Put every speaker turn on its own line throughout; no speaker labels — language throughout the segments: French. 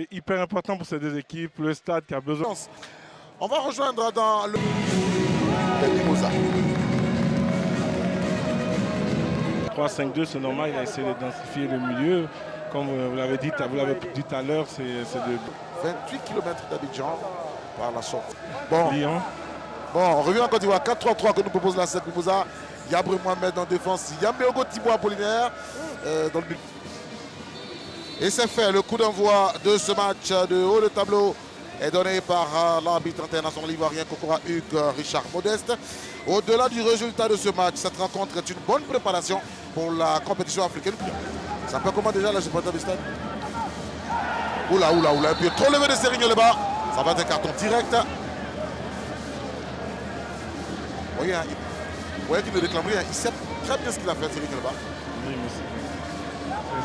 C'est hyper important pour ces deux équipes, le stade qui a besoin.
On va rejoindre dans le Mimosa.
3-5-2, c'est normal, il a essayé de densifier le milieu. Comme vous l'avez dit tout à l'heure, c'est de
28 km d'Abidjan par la sortie. Bon,
Lyon.
Bon, on revient en Côte d'Ivoire. 4-3-3 que nous propose la 7 Mimosa. Yabré Mohamed en défense. Yambeogo Thibaut Apollinaire dans le but. Et c'est fait. Le coup d'envoi de ce match de haut de tableau est donné par l'arbitre international ivoirien Kokora Hugues Richard Modeste. Au-delà du résultat de ce match, cette rencontre est une bonne préparation pour la compétition africaine. Ça peut comment déjà la supporter du stade? Oula, oula, oula. Et puis trop levé de Sérigno là-bas. Ça va être un carton direct. Vous voyez qu'il ne réclame rien. Il sait très bien ce qu'il a fait, Sérigno là-bas.
Oui, mais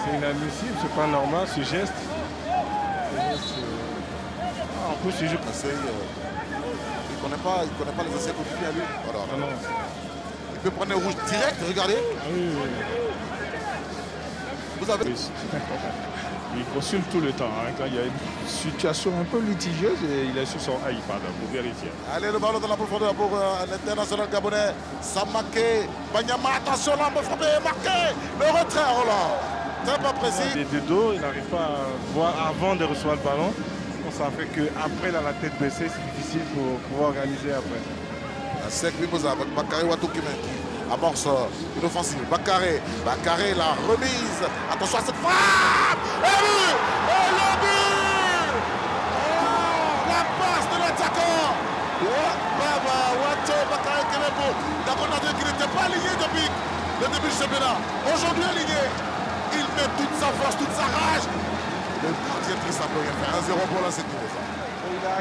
c'est inadmissible, c'est pas normal ce geste. En plus, il joue.
Il connaît pas les anciens coéquipiers à lui. Voilà.
Ah non.
Il peut prendre un rouge direct, regardez.
Ah oui, oui.
Vous avez.
Oui. Il consulte tout le temps. Hein. Quand il y a une situation un peu litigieuse, il est sur son iPad pour vérifier.
Allez, le ballon dans la profondeur pour l'international gabonais. Samaké. Banyama, attention là, on peut frapper, marqué. Le retrait, oh là. Très pas précis.
De dos, il n'arrive pas à voir avant de recevoir le ballon. Donc ça fait qu'après, il a la tête baissée, c'est difficile pour pouvoir organiser après.
Un sec Mimosa avec Bakary Watoukime qui amorce une offensive. Bakary, la remise. Attention à cette frappe. Et but. Et le but. Oh, la passe de l'attaquant. Bakary Kemebo. D'accord, on a dit qu'il n'était pas aligné depuis le début du championnat. Aujourd'hui aligné. Il met toute sa force, toute sa rage. Le gardien pris, ça peut rien faire. 1-0 pour la Sec Mimosa.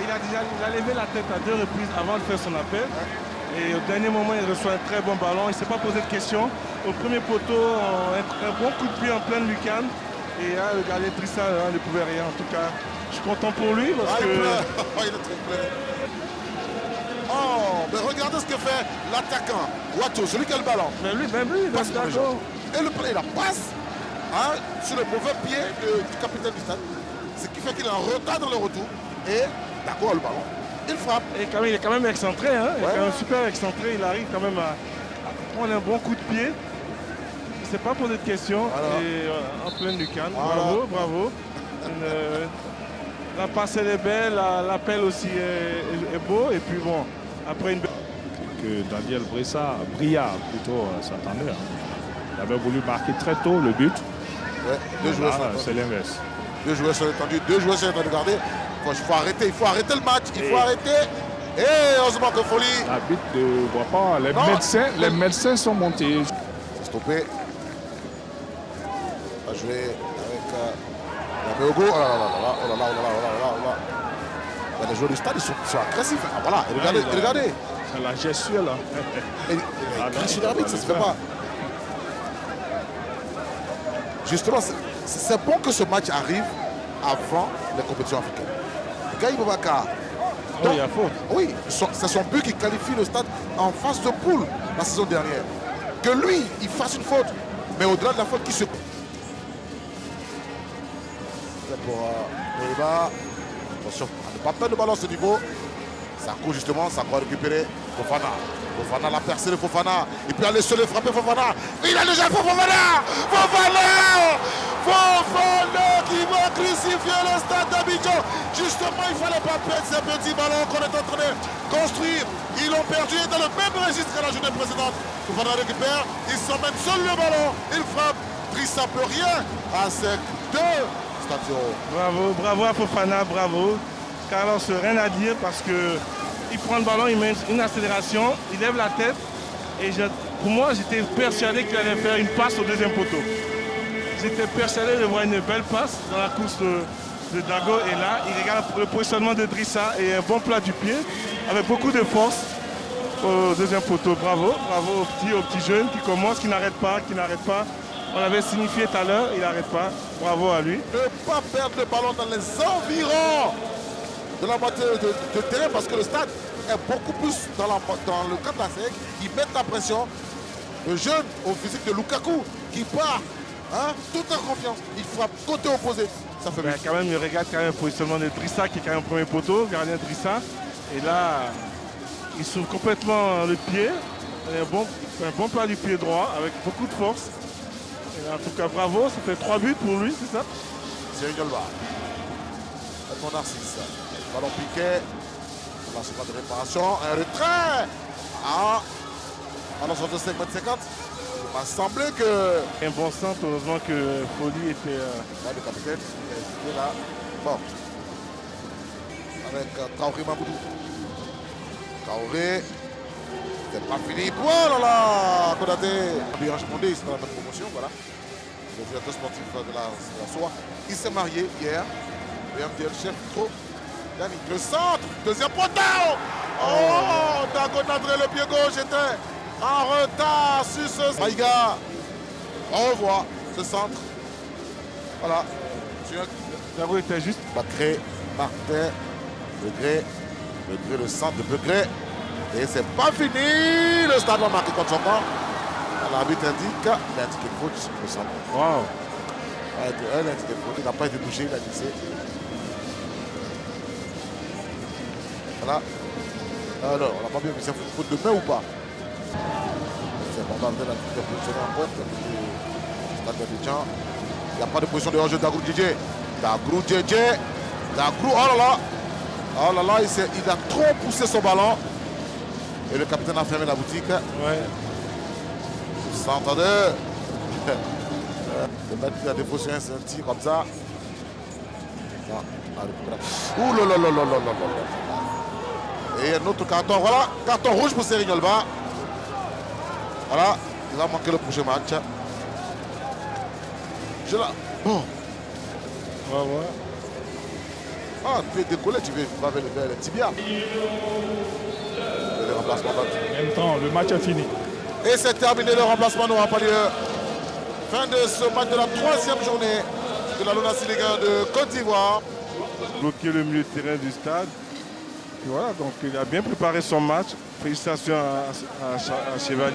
Il a levé la tête à 2 reprises avant de faire son appel. Et au dernier moment, il reçoit un très bon ballon. Il ne s'est pas posé de questions. Au premier poteau, un bon coup de pied en pleine lucarne. Et là, le gardien Drissa ne pouvait rien. En tout cas, je suis content pour lui parce que...
Il est très plein. Oh, mais regardez ce que fait l'attaquant. Wato, celui qui a le ballon.
Mais lui, même lui, il
Passe
est
pour les gens.
d'accord.
Et le play, la passe sur le mauvais pied du capitaine du stade. Ce qui fait qu'il est en retard dans le retour. Et d'accord, le ballon. Il frappe.
Et quand même, il est quand même excentré, hein? Il est
Ouais.
quand même super excentré. Il arrive quand même à prendre un bon coup de pied. Il ne s'est pas posé de questions.
Voilà.
Et en pleine lucarne.
Voilà.
Bravo, bravo. La passe elle est belle, l'appel aussi est beau. Et puis bon, après une belle...
Que Daniel Bria plutôt s'attendait. Il avait voulu marquer très tôt le but.
Ouais, deux joueurs sont
C'est l'inverse.
Deux joueurs sont étendus. Deux joueurs sont en train de garder. Il faut arrêter le match. Il faut arrêter. Et heureusement que Folie.
L'arbitre ne voit pas.
Non.
Les médecins sont montés.
C'est stoppé. On va jouer avec Yambeogo. Oh là là là là, oh là là, oh là là, oh là là. Ben, les joueurs du stade, ils sont agressifs. Ah, voilà, et regardez,
il a-
regardez.
C'est la gesture là.
Et, crie sur l'arbitre, ça se fait pas. Justement, c'est bon que ce match arrive avant les compétitions africaines. Gaï Boubacar.
Oh, il y a faute.
Oui, c'est son but qui qualifie le stade en phase de poule la saison dernière. Que lui, il fasse une faute. Mais au-delà de la faute, qui se... C'est pour Moriba. Attention, à ne pas perdre le ballon à ce niveau. Ça court justement, ça va récupérer Fofana. Fofana l'a percé de Fofana. Il peut aller se le frapper Fofana. Il a déjà fait Fofana. Fofana qui va crucifier le stade d'Abidjan. Justement, il ne fallait pas perdre ces petits ballons qu'on est en train de construire. Ils l'ont perdu dans le même registre que la journée précédente. Fofana récupère, il s'emmène seul le ballon. Il frappe. Drissa peut rien à ces deux stadions.
Bravo, bravo à Fofana, bravo. Carlos, rien à dire parce que il prend le ballon, il met une accélération, il lève la tête. Et pour moi, j'étais persuadé qu'il allait faire une passe au deuxième poteau. J'étais persuadé de voir une belle passe dans la course de Dago. Et là, il regarde le positionnement de Drissa et un bon plat du pied avec beaucoup de force au deuxième poteau. Bravo, bravo au petit jeune qui commence, qui n'arrête pas, On l'avait signifié tout à l'heure, il n'arrête pas. Bravo à lui.
Ne pas perdre le ballon dans les environs de la moitié de terrain parce que le stade est beaucoup plus dans le camp d'Asec. Ils mettent la pression. Le jeune au physique de Lukaku qui part Hein? Tout en confiance. Il frappe côté opposé. Ça fait
Ben,
but.
quand même, il regarde quand même le positionnement de Drissa qui est quand même premier poteau, gardien Drissa. Et là, il s'ouvre complètement le pied. Un bon plat du pied droit avec beaucoup de force. Et en tout cas, bravo, ça fait 3 buts pour lui, c'est ça?
Cyril Yolba. Mon Narcisse. Ballon piqué. Là, c'est pas de réparation. Un retrait. Ah. Alors, sur 5 mètres 50. Il m'a semblé que.
Un bon centre, heureusement que Folly était.
Là, le capitaine, il est là. Bon. Avec Traoré Mamoudou. Traoré. C'est pas fini. Oh là là, Konaté. Bianche Mondé, il sera dans la promotion, voilà. Le directeur sportif de la SOA. Il s'est marié hier. Le chef trop. Yannick, le centre. Deuxième poteau. Oh, Dagonadré, le pied gauche était en retard sur ce. Maïga. On revoit ce centre. Voilà.
Bravo, était juste.
Bacré, Martin, Degré, le centre de Degré. Et c'est pas fini. Le stade va marquer contre son camp. L'arbitre indique, il a indiqué faute sur le centre.
Wow.
Il a indiqué faute, il n'a pas été touché, il a glissé. Voilà. Alors, on n'a pas bien vu, c'est faute de main ou pas? C'est important de la position en pointe. Stade d'Abidjan. Il n'y a pas de position de hors-jeu d'Agrou Djedje. D'Agrou Djedje. D'Agrou, oh là là. Oh là là, il a trop poussé son ballon. Et le capitaine a fermé la boutique.
Ouais.
Centre de. Le mettre la défausse sur un tir comme ça. Ouh là là là là là là. Et un autre carton, voilà. Carton rouge pour Cyril Yolba. Voilà. Il va manquer le prochain match. Je la. Bon.
Ouais, ouais.
Ah, tu veux décoller, tu vas vers le tibia. Le remplacement.
En même temps, le match est fini.
Et c'est terminé, le remplacement n'aura pas lieu. Fin de ce match de la 3e journée de la LONASE Ligue 1 de Côte d'Ivoire.
Bloquer le milieu de terrain du stade. Et voilà, donc il a bien préparé son match. Félicitations à Chevalier.